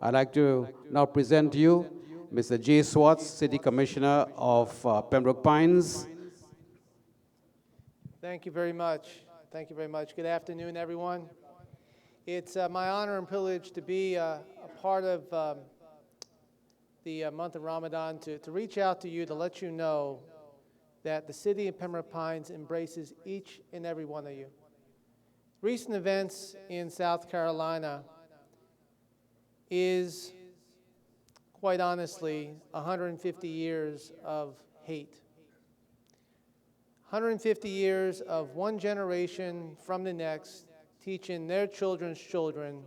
I'd like to now present to you Mr. Jay Swartz, City Commissioner of Pembroke Pines. Thank you very much. Thank you very much. Good afternoon, everyone. It's my honor and privilege to be a part of the month of Ramadan, to reach out to you, to let you know that the city of Pembroke Pines embraces each and every one of you. Recent events in South Carolina is, quite honestly, 150 years of hate. 150 years of one generation from the next teaching their children's children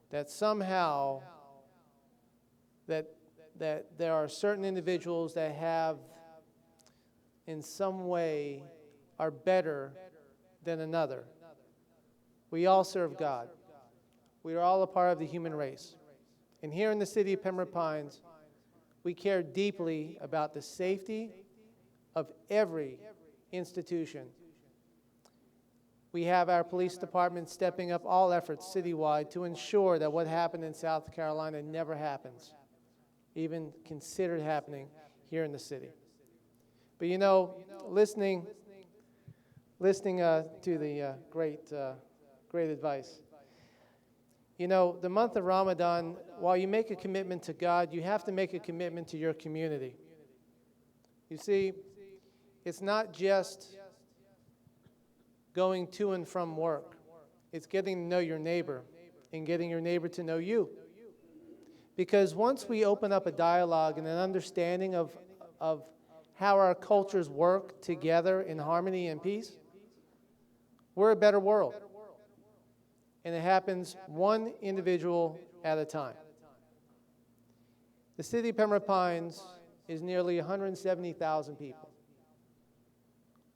that somehow that there are certain individuals that have in some way are better than another. We all serve God. We are all a part of the human race. And here in the city of Pembroke Pines, we care deeply about the safety of every institution. We have our police department stepping up all efforts citywide to ensure that what happened in South Carolina never happens, even considered happening here in the city. But you know, listening to the great advice. You know, the month of Ramadan, while you make a commitment to God, you have to make a commitment to your community. You see, it's not just going to and from work. It's getting to know your neighbor and getting your neighbor to know you. Because once we open up a dialogue and an understanding of how our cultures work together in harmony and peace, we're a better world. And it happens one individual at a time. The city of Pembroke Pines is nearly 170,000 people.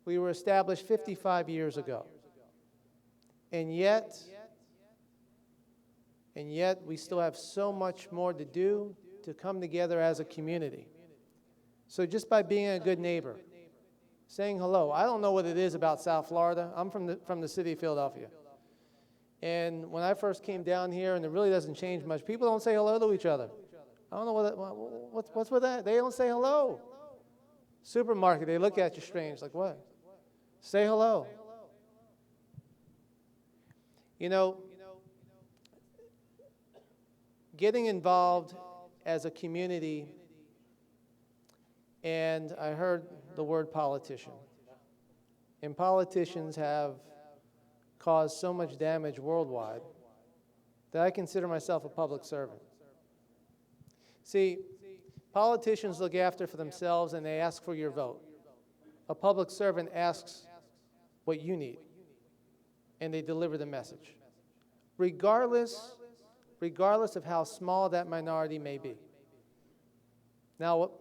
We were established 55 years ago. And yet we still have so much more to do to come together as a community. So just by being a good neighbor, saying hello. I don't know what it is about South Florida. I'm from the city of Philadelphia. And when I first came down here, and it really doesn't change much, people don't say hello to each other. I don't know what's with that. They don't say hello. Supermarket, they look at you strange, like what? Say hello. You know, getting involved as a community, and I heard the word politician. And politicians have caused so much damage worldwide that I consider myself a public servant. See, politicians look after for themselves and they ask for your vote. A public servant asks what you need, and they deliver the message, regardless of how small that minority may be. Now,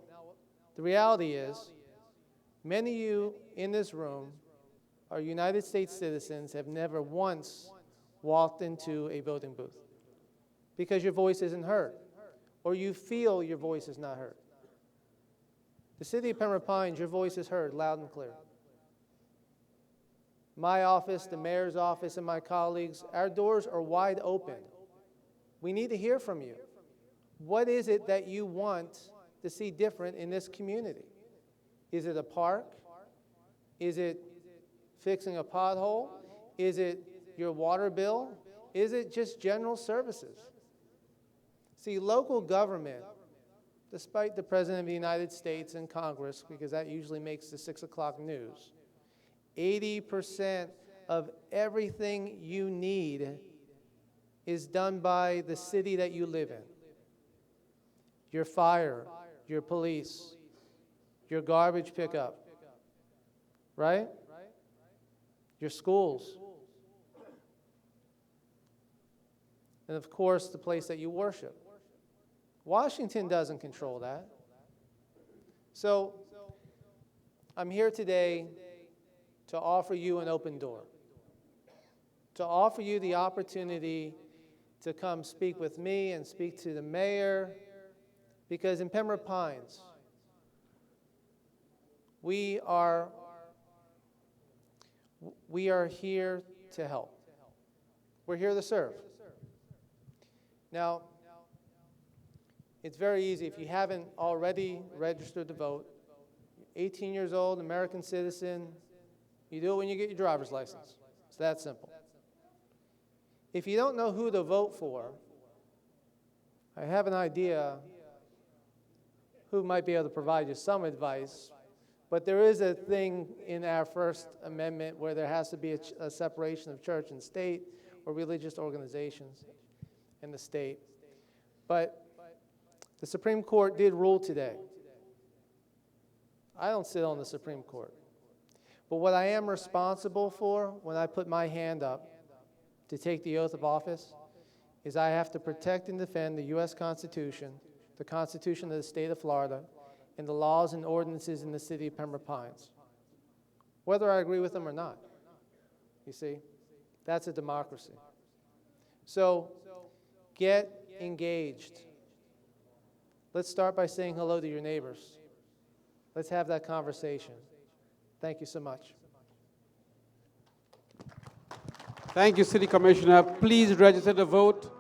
the reality is, many of you in this room are United States citizens, have never once walked into a voting booth because your voice isn't heard, or you feel your voice is not heard. The city of Pembroke Pines, your voice is heard loud and clear. My office, the mayor's office, and my colleagues, our doors are wide open. We need to hear from you. What is it that you want to see different in this community? Is it a park? Is it fixing a pothole? Is it your water bill? Is it just general services? See, local government, despite the President of the United States and Congress, because that usually makes the 6 o'clock news, 80% of everything you need is done by the city that you live in. Your fire, your police, your garbage pickup, right? Your schools. And of course, the place that you worship. Washington doesn't control that. So, I'm here today to offer you an open door, to offer you the opportunity to come speak with me and speak to the mayor, because in Pembroke Pines, we are here to help. We're here to serve. Now, It's very easy. If you haven't already registered to vote, 18 years old, American citizen, you do it when you get your driver's license. It's that simple. If you don't know who to vote for, I have an idea who might be able to provide you some advice, but there is a thing in our First Amendment where there has to be a separation of church and state, or religious organizations in the state. But the Supreme Court did rule today. I don't sit on the Supreme Court. But what I am responsible for when I put my hand up to take the oath of office is I have to protect and defend the U.S. Constitution, the Constitution of the state of Florida, and the laws and ordinances in the city of Pembroke Pines, whether I agree with them or not. You see, that's a democracy. So get engaged. Let's start by saying hello to your neighbors. Let's have that conversation. Thank you so much. Thank you, City Commissioner. Please register to vote.